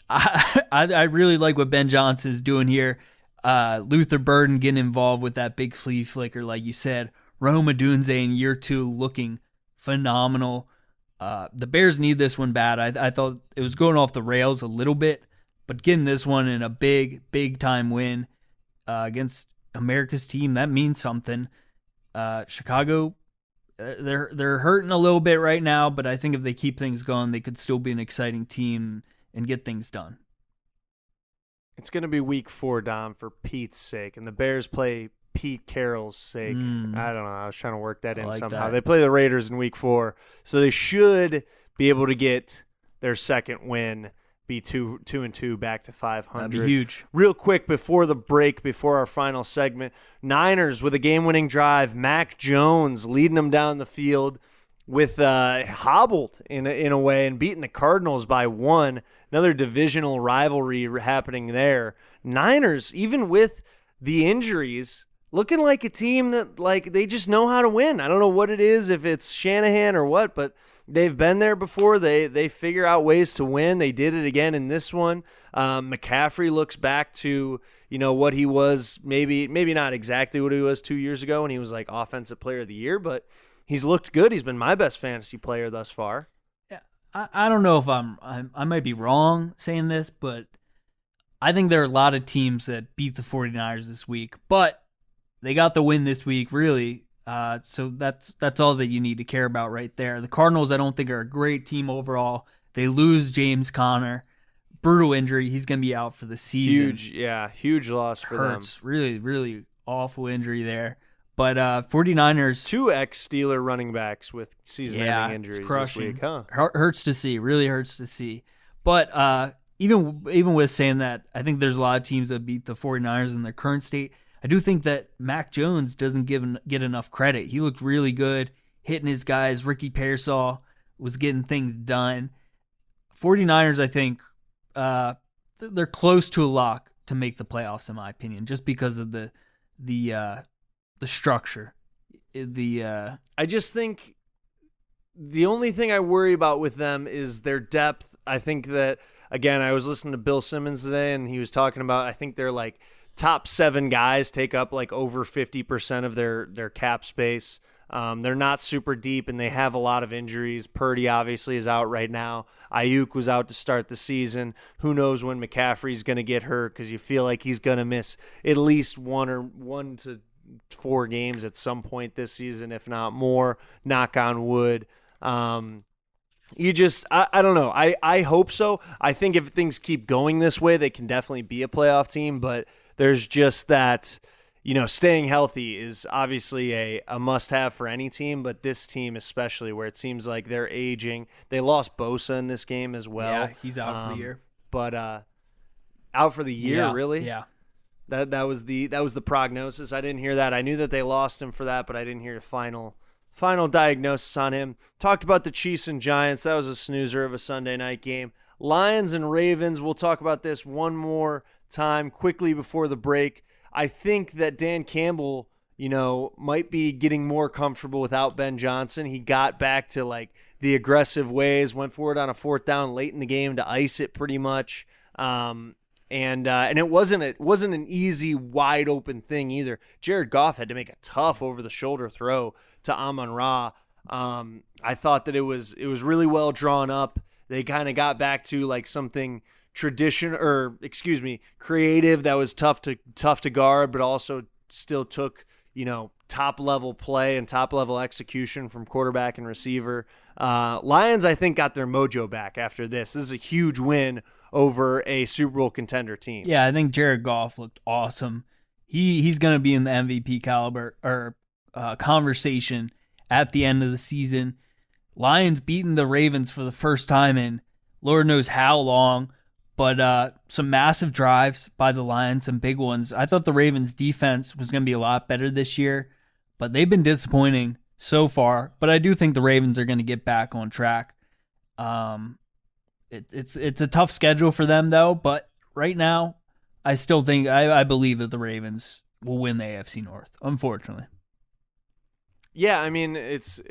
I really like what Ben Johnson is doing here. Luther Burden getting involved with that big flea flicker, like you said. Rome Odunze in year 2 looking phenomenal. The Bears need this one bad. I thought it was going off the rails a little bit, but getting this one in a big time win against America's team, that means something. Chicago, they're hurting a little bit right now, but I think if they keep things going, they could still be an exciting team and get things done.
It's going to be week 4, Dom, for Pete's sake, and the Bears play Pete Carroll's sake. I don't know. I was trying to work that in somehow.
That.
They play the Raiders in week 4, so they should be able to get their second win, be 2-2 back to 500.
That'd be huge.
Real quick before the break, before our final segment, Niners with a game-winning drive. Mac Jones leading them down the field with hobbled in a way and beating the Cardinals by 1. Another divisional rivalry happening there. Niners, even with the injuries, looking like a team that they just know how to win. I don't know what it is, if it's Shanahan or what, but they've been there before. They figure out ways to win. They did it again in this one. McCaffrey looks back to what he was, maybe not exactly what he was 2 years ago when he was like Offensive Player of the Year, but he's looked good. He's been my best fantasy player thus far.
Yeah, I don't know if I might be wrong saying this, but I think there are a lot of teams that beat the 49ers this week, but they got the win this week, really. So that's all that you need to care about right there. The Cardinals, I don't think, are a great team overall. They lose James Conner. Brutal injury. He's going to be out for the season.
Huge loss for them.
Hurts. Really, really awful injury there. But 49ers.
2 ex-Steeler running backs with season-ending injuries this week, huh?
Hurts to see. Really hurts to see. But even with saying that, I think there's a lot of teams that beat the 49ers in their current state. I do think that Mac Jones doesn't get enough credit. He looked really good, hitting his guys. Ricky Pearsall was getting things done. 49ers, I think, they're close to a lock to make the playoffs, in my opinion, just because of the structure.
I just think the only thing I worry about with them is their depth. I think that, again, I was listening to Bill Simmons today, and he was talking about, I think they're like top 7 guys take up like over 50% of their cap space. They're not super deep, and they have a lot of injuries. Purdy obviously is out right now. Ayuk was out to start the season. Who knows when McCaffrey's going to get hurt, because you feel like he's going to miss at least 1 to 4 games at some point this season, if not more. Knock on wood. I don't know. I hope so. I think if things keep going this way, they can definitely be a playoff team, but there's just that, staying healthy is obviously a must-have for any team, but this team especially, where it seems like they're aging. They lost Bosa in this game as well.
Yeah, he's out for the year.
But out for the year, really?
Yeah.
That was the prognosis. I didn't hear that. I knew that they lost him for that, but I didn't hear the final diagnosis on him. Talked about the Chiefs and Giants. That was a snoozer of a Sunday night game. Lions and Ravens. We'll talk about this one more time quickly before the break. I think that Dan Campbell, might be getting more comfortable without Ben Johnson. He got back to like the aggressive ways, went forward on a fourth down late in the game to ice it pretty much. And it wasn't an easy, wide open thing either. Jared Goff had to make a tough over the shoulder throw to Amon-Ra. I thought that it was really well drawn up. They kind of got back to like something creative that was tough to guard, but also still took, top level play and top level execution from quarterback and receiver. Lions, I think, got their mojo back after this. This is a huge win over a Super Bowl contender team.
Yeah, I think Jared Goff looked awesome. He's going to be in the MVP caliber or conversation at the end of the season. Lions beating the Ravens for the first time in Lord knows how long, but some massive drives by the Lions, some big ones. I thought the Ravens defense was going to be a lot better this year, but they've been disappointing so far. But I do think the Ravens are going to get back on track. It's a tough schedule for them though, but right now I still think I believe that the Ravens will win the AFC North, unfortunately.
Yeah, I mean, it's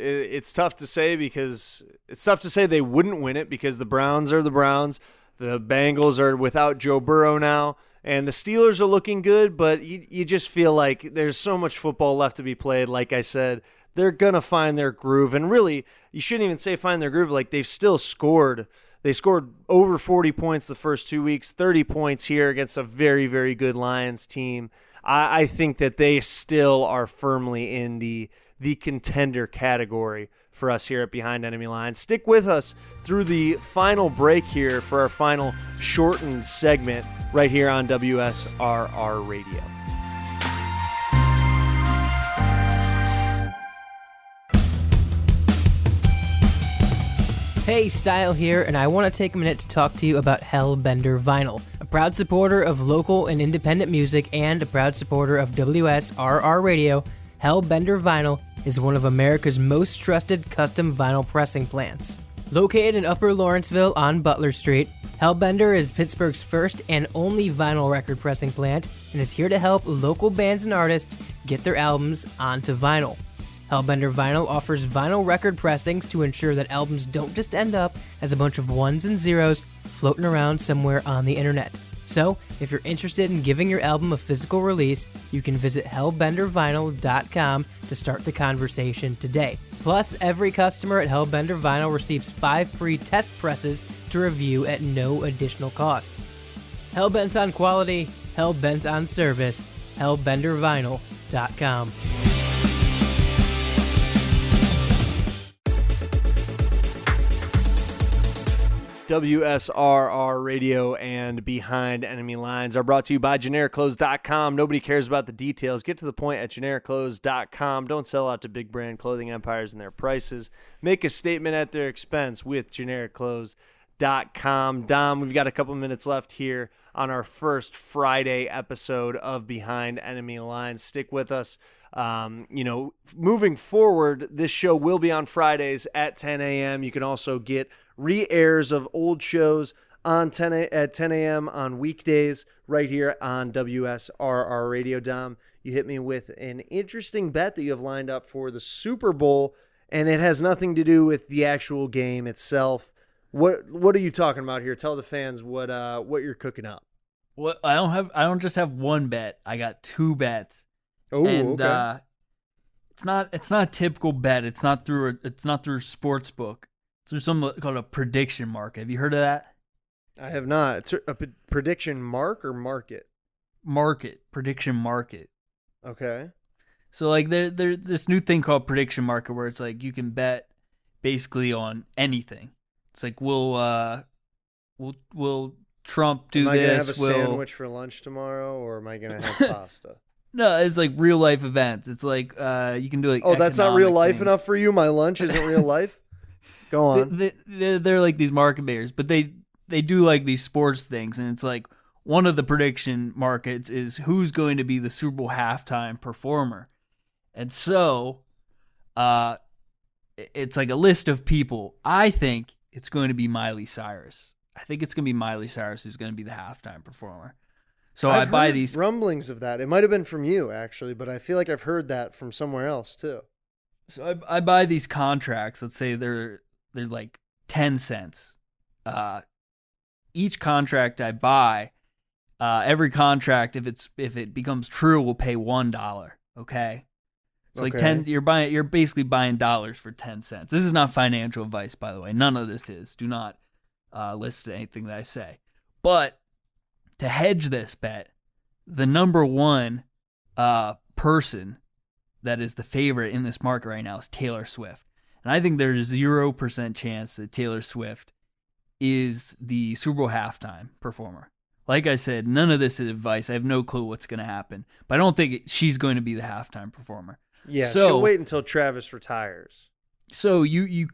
tough to say they wouldn't win it because the Browns are the Browns. The Bengals are without Joe Burrow now, and the Steelers are looking good, but you just feel like there's so much football left to be played. Like I said, they're going to find their groove, and really, you shouldn't even say find their groove. Like, they've still scored. They scored over 40 points the first 2 weeks, 30 points here against a very, very good Lions team. I think that they still are firmly in the contender category for us here at Behind Enemy Lines. Stick with us through the final break here for our final shortened segment right here on WSRR Radio.
Hey, Style here, and I want to take a minute to talk to you about Hellbender Vinyl, a proud supporter of local and independent music and a proud supporter of WSRR Radio. Hellbender Vinyl is one of America's most trusted custom vinyl pressing plants. Located in Upper Lawrenceville on Butler Street, Hellbender is Pittsburgh's first and only vinyl record pressing plant and is here to help local bands and artists get their albums onto vinyl. Hellbender Vinyl offers vinyl record pressings to ensure that albums don't just end up as a bunch of ones and zeros floating around somewhere on the internet. So, if you're interested in giving your album a physical release, you can visit hellbendervinyl.com to start the conversation today. Plus, every customer at Hellbender Vinyl receives 5 free test presses to review at no additional cost. Hellbent on quality, hellbent on service, hellbendervinyl.com.
WSRR Radio and Behind Enemy Lines are brought to you by GenericClothes.com. Nobody cares about the details. Get to the point at GenericClothes.com. Don't sell out to big brand clothing empires and their prices. Make a statement at their expense with GenericClothes.com. Dom, we've got a couple minutes left here on our first Friday episode of Behind Enemy Lines. Stick with us. Moving forward, this show will be on Fridays at 10 a.m. You can also get re-airs of old shows at 10 a.m. on weekdays right here on WSRR Radio. Dom, you hit me with an interesting bet that you have lined up for the Super Bowl, and it has nothing to do with the actual game itself. What are you talking about here? Tell the fans what you're cooking up.
Well, I don't just have one bet. I got 2 bets.
Oh,
and,
okay.
It's not a typical bet. It's not through a sports book. It's through something called a prediction market. Have you heard of that?
I have not. It's a prediction mark or market?
Prediction market.
Okay.
So like there's this new thing called prediction market where it's like you can bet basically on anything. It's like, will Trump do
Am I
this?
gonna have a
will
sandwich for lunch tomorrow, or am I gonna have pasta?
No, it's like real life events. It's like you can do like.
Oh, that's not real
economic
life
things.
enough for you? My lunch isn't real life? Go on.
They're like these market makers, but they do like these sports things, and it's like one of the prediction markets is who's going to be the Super Bowl halftime performer, and so it's like a list of people. I think it's going to be Miley Cyrus. I think it's going to be Miley Cyrus who's going to be the halftime performer. So
I've
I buy
heard
these
rumblings of that. It might have been from you, actually, but I feel like I've heard that from somewhere else, too.
So I buy these contracts. Let's say they're like 10 cents. Each contract I buy, every contract, if it becomes true, will pay $1. Okay. So like 10, you're basically buying dollars for 10 cents. This is not financial advice, by the way. None of this is. Do not listen to anything that I say. But to hedge this bet, the number one person that is the favorite in this market right now is Taylor Swift. And I think there's 0% chance that Taylor Swift is the Super Bowl halftime performer. Like I said, none of this is advice. I have no clue what's going to happen. But I don't think she's going to be the halftime performer.
Yeah,
so,
she'll wait until Travis retires.
So you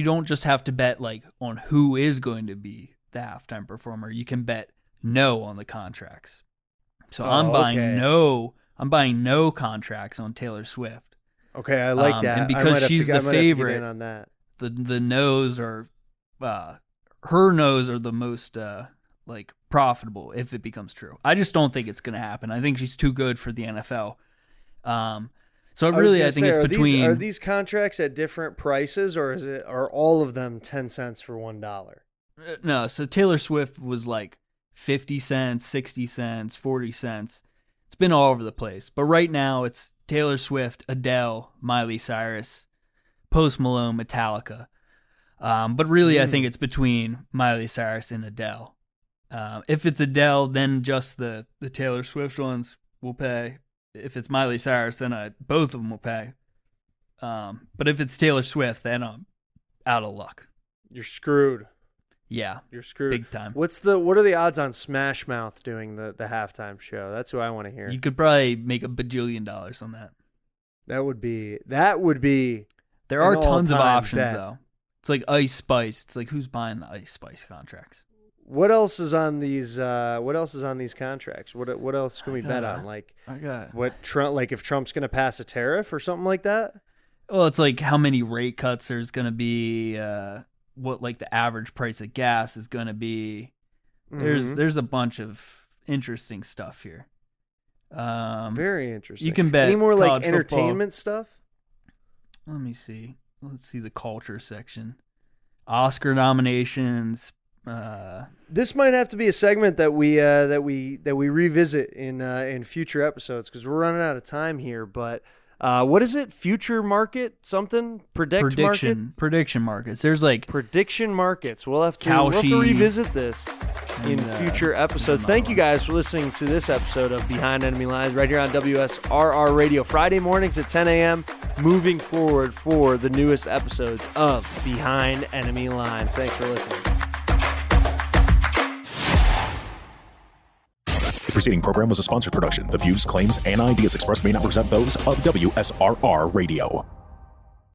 don't just have to bet like on who is going to be the halftime performer. You can bet no on the contracts. So I'm buying no contracts on Taylor Swift.
Okay, I like that.
And because she's the favorite,
in on that.
the no's are her no's are the most like profitable if it becomes true. I just don't think it's going to happen. I think she's too good for the NFL. So I think it's between.
Are these contracts at different prices, or are all of them 10 cents for $1?
No, so Taylor Swift was like 50 cents, 60 cents, 40 cents. It's been all over the place. But right now it's Taylor Swift, Adele, Miley Cyrus, Post Malone, Metallica. But really I think it's between Miley Cyrus and Adele. If it's Adele, then just the Taylor Swift ones will pay. If it's Miley Cyrus, then both of them will pay. But if it's Taylor Swift, then I'm out of luck.
You're screwed.
Yeah,
you're screwed
big time.
What are the odds on Smash Mouth doing the halftime show? That's who I want to hear.
You could probably make $1 bajillion on that.
That would be.
There are tons of options
bet.
though. It's like Ice Spice. It's like who's buying the Ice Spice contracts?
What else is on these? What else is on these contracts? What else can we bet on? Like what Trump? Like if Trump's going to pass a tariff or something like that?
Well, it's like how many rate cuts there's going to be. What like the average price of gas is going to be. There's a bunch of interesting stuff here.
Very interesting.
You can bet
any more like
college
entertainment stuff?
Let me see. Let's see the culture section. Oscar nominations.
This might have to be a segment that we revisit in future episodes because we're running out of time here. But what is it? Future market something?
Prediction markets. There's like
prediction markets. We'll have to revisit this in future episodes. Thank you guys for listening to this episode of Behind Enemy Lines right here on WSRR Radio. Friday mornings at 10 a.m. moving forward for the newest episodes of Behind Enemy Lines. Thanks for listening.
The preceding program was a sponsored production. The views, claims, and ideas expressed may not represent those of WSRR Radio.